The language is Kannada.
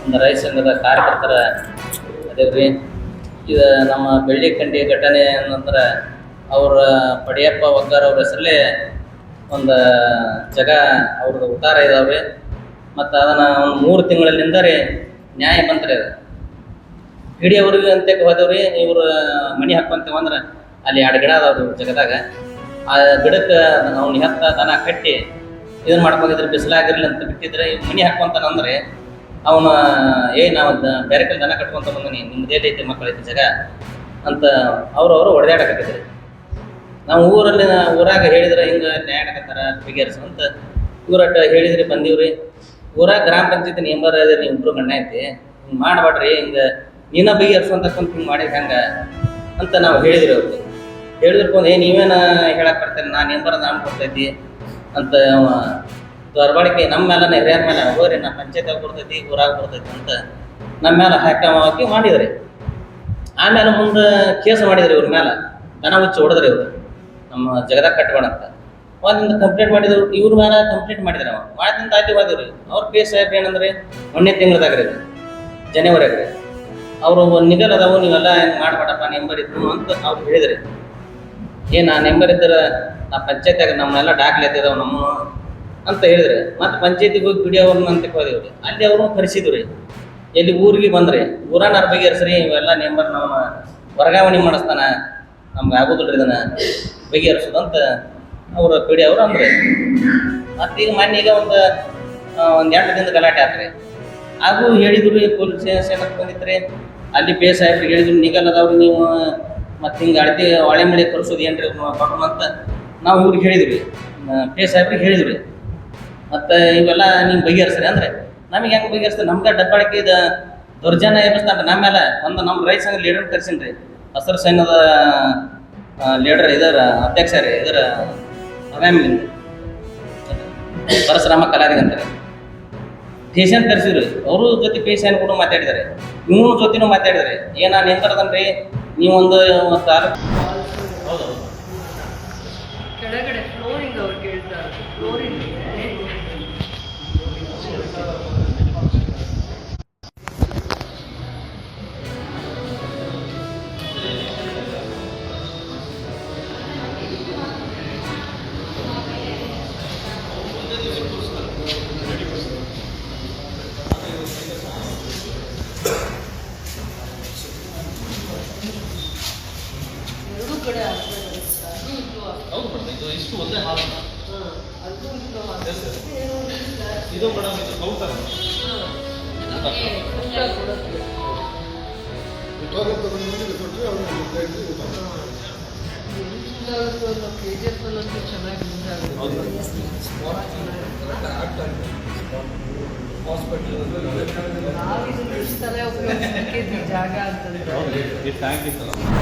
ಒಂದು ರೈತ ಸಂಘದ ಕಾರ್ಯಕರ್ತರ ಅದೇವ್ರಿ. ಇದು ನಮ್ಮ ಬೆಳ್ಳಿಕಂಡಿ ಘಟನೆ ನಂತರ ಅವರ ಪಡಿಯಪ್ಪ ಒಗ್ಗಾರ ಅವ್ರ ಹೆಸರಲ್ಲೇ ಒಂದು ಜಾಗ ಅವ್ರದ್ದು ಉತ್ತಾರ ಇದ್ದಾವೆ. ಮತ್ತು ಅದನ್ನು ಒಂದು 3 ತಿಂಗಳಿಂದ ರೀ ನ್ಯಾಯ ಬಂತ್ರಿ. ಅದು ಹಿಡಿಯೋವ್ರಿಗೆ ಅಂತಕ್ಕೆ ಹೋದವ್ರಿ. ಇವರು ಮನೆ ಹಾಕ್ಕೊಂತೇವೆ ಅಂದ್ರೆ ಅಲ್ಲಿ 2 ಗಿಡ ಅದಾವ್ರಿ ಜಗದಾಗ. ಆ ಗಿಡಕ್ಕೆ ಅವ್ನು ಹೆತ್ತ ದನ ಕಟ್ಟಿ ಇದನ್ನು ಮಾಡ್ಕೊಂಡಿದ್ರೆ ಬಿಸಿಲಾಗಿರ್ಲಿ ಅಂತ ಬಿಟ್ಟಿದ್ರೆ ಮನೆ ಹಾಕ್ಕೊಂತಾನಂದ್ರೆ ಅವನ ನಾವು ಬೇರೆ ಕಡೆ ದನ ಕಟ್ಕೊಂತ ಬಂದನಿ, ನಿಮ್ದು ಏನೈತಿ ಮಕ್ಕಳೈತಿ ಜಾಗ ಅಂತ ಅವರು ಹೊಡೆದಾಡಕತ್ತಿದ್ರಿ. ನಾವು ಊರಾಗ ಹೇಳಿದ್ರೆ ಹಿಂಗೆ ನ್ಯಾಯ ಆಡಕತ್ತಾರ ಬಿಗೇರ್ಸ್ ಅಂತ ಊರಾಟ ಹೇಳಿದ್ರಿ ಬಂದೀವ್ರಿ. ಊರಾಗ ಗ್ರಾಮ ಪಂಚಾಯತಿ ಮೆಂಬರ್ ಅದೇ ನೀವು ಇಬ್ಬರು ಗಣ್ಣ ಐತಿ, ಹಿಂಗೆ ಮಾಡಬೇಡ್ರಿ, ಹಿಂಗೆ ನೀನ ಬಗೆಹರಿಸು ಅಂತ ಕುಂತು ಹಿಂಗೆ ಮಾಡಿದ್ರೆ ಹೆಂಗೆ ಅಂತ ನಾವು ಹೇಳಿದ್ರಿ. ಅವ್ರಿಗೆ ಹೇಳಿದ್ರಕೊಂಡು ನೀವೇನು ಹೇಳಕ್ಕೆ ಬರ್ತೀನಿ, ನಾನು ಮೆಂಬರ್ ನಾನು ಕೊಡ್ತೈತಿ ಅಂತ ದೊರಬಾಳಿಕೆ ನಮ್ಮ ಮೇಲೆ ಹಿರಿಯರ ಮೇಲೆ ಹೋಗ್ರಿ, ನಮ್ಮ ಪಂಚಾಯತ್ಯಾಗ ಕೊಡ್ತೈತಿ ಊರಾಗ ಕೊಡ್ತೈತಿ ಅಂತ ನಮ್ಮ ಮೇಲೆ ಹಾಕಿ ಮಾಡಿದ್ರಿ. ಆಮೇಲೆ ಮುಂದೆ ಕೇಸ್ ಮಾಡಿದ್ರಿ ಇವ್ರ ಮೇಲೆ, ದನ ಹುಚ್ಚಿ ಹೊಡೆದ್ರಿ ಇವರು ನಮ್ಮ ಜಗದಾಗ ಕಟ್ಬೇಡ ಅಂತ. ಒಂದು ಕಂಪ್ಲೇಂಟ್ ಮಾಡಿದ್ರು, ಇವ್ರ ಮೇಲೆ ಕಂಪ್ಲೇಂಟ್ ಮಾಡಿದ್ರೆ ಅವ ಮಾಡಿದಂತ ಅಲ್ಲಿ ಹೋದಿವ್ರಿ. ಅವ್ರ ಪಿ ಎಸ್ ಸಾಹೇಬ್ರು ಏನಂದ್ರೆ 1ನೇ ತಿಂಗಳದಾಗ್ರಿ ಜನವರಿಯಾಗ್ರಿ ಅವರು ನಿಗಲ್ ಅದಾವು, ನೀವೆಲ್ಲ ಹೆಂಗೆ ಮಾಡ್ಬೇಡಪ್ಪ ನೆಂಬರ್ ಇದ್ರು ಅಂತ ಅವ್ರು ಹೇಳಿದ್ರಿ. ನಾ ನೆಂಬರ್ ಇದ್ರೆ ನಾ ಪಂಚಾಯತ್ಯಾಗ ನಮ್ಮನ್ನೆಲ್ಲ ದಾಖಲೆ ಎತ್ತಿದಾವೆ ನಮ್ಮ ಅಂತ ಹೇಳಿದ್ರೆ ಮತ್ತು ಪಂಚಾಯತಿಗೆ ಹೋಗಿ ಪಿಡಿಯೋವ್ರನ್ನ ಅಂತ ಹೋದಿವ್ರಿ. ಅಲ್ಲಿ ಅವ್ರನ್ನ ಕರೆಸಿದ್ವಿ. ಎಲ್ಲಿ ಊರಿಗೆ ಬಂದ್ರಿ, ಊರನ್ನ ಬಗೆಹರಿಸ್ರಿ, ಇವೆಲ್ಲ ನೆಂಬರ್ ನಮ್ಮ ವರ್ಗಾವಣೆ ಮಾಡಿಸ್ತಾನ, ನಮ್ಗೆ ಆಗೋದಿಲ್ರಿ ಇದನ್ನು ಬಗೆಹರಿಸೋದಂತ ಅವರು ಪಿಡಿಯೋವ್ರು ಅಂದ್ರೆ. ಮತ್ತು ಈಗ ಮೊನ್ನೆಗೆ ಒಂದು 2 ದಿನದ ಗಲಾಟೆ ಆತ್ರಿ. ಹಾಗೂ ಹೇಳಿದ್ರು ಪೊಲೀಸ್ ಸ್ಟೇಷನ್ಗೆ ಬಂದಿದ್ರಿ. ಅಲ್ಲಿ ಪಿ ಎಸ್ ಸಾಹೇಬ್ರಿಗೆ ಹೇಳಿದ್ರು, ನಿಗಲ್ ಅದಾವ್ರಿ ನೀವು ಮತ್ತು ಹಿಂಗೆ ಅಳತಿ ಹೊಳೆ ಮಳೆ ಕರ್ಸೋದು ಏನ್ರಿ ಕೊಟ್ಟರು ಅಂತ ನಾವು ಇವ್ರಿಗೆ ಹೇಳಿದ್ವಿ, ಪಿ ಎಸ್ ಸಾಹೇಬ್ರಿಗೆ ಹೇಳಿದ್ವಿ. ಮತ್ತು ಇವೆಲ್ಲ ನೀವು ಬಗೆಹರಿಸ್ರಿ ಅಂದರೆ ನಮಗೆ ಹೆಂಗೆ ಬಗೆಹರಿಸ್ತಾರೆ, ನಮ್ಗೆ ಡಬ್ಬಾಳಿಕೆ ಇದು ದೌರ್ಜನ್ಯ ಎಬ್ಬಿಸ್ತಾನೆ ನಮ್ಮ ಮೇಲೆ. ಒಂದು ನಮ್ಮ ರೈತ ಸಂಘದ ಲೀಡರ್ ಕರ್ಸೀನಿ ರೀ, ಹಸಿರು ಸೈನ್ಯದ ಲೀಡರ್ ಇದರ ಅಧ್ಯಕ್ಷ ರೀ, ಇದರ ಅವಾಮಿಲಿಂದ ಪರಶುರಾಮ ಕಲಾವಿದ ಅಂತಾರೆ. ಪೇಷಂಟ್ ಕರೆಸಿದ್ರು, ಅವರು ಜೊತೆ ಪೇಷಂಟ್ ಕೂಡ ಮಾತಾಡಿದ್ದಾರೆ, ಇವ್ರ ಜೊತೆನೂ ಮಾತಾಡಿದ್ದಾರೆ. ನಾನು ಏನು ತರದನ್ರಿ ನೀವೊಂದು ಹೌದು ಕೆಳಗಡೆ ಫ್ಲೋರಿಂಗ್ ಅವ್ರು ಕೇಳ್ತಾರೆ, ಫ್ಲೋರಿಂಗ್ ಎರಡೂ ಕಡೆ ಆಗ್ತದೆ. ಹೌದು ಮೇಡಮ್, ಇದು ಇಷ್ಟು ಒಂದೇ ಹಾಲು. ಅದು ಇದು ಮೇಡಮ್ ಇದು ಕೌಂಟರ್. KGF ಅಲ್ಲಂತೂ ಚೆನ್ನಾಗಿ ಯೂಸ್ ಆಗುತ್ತೆ. ನಾವಿದು ಜಾಗ ಅಂತಂದ್ರೆ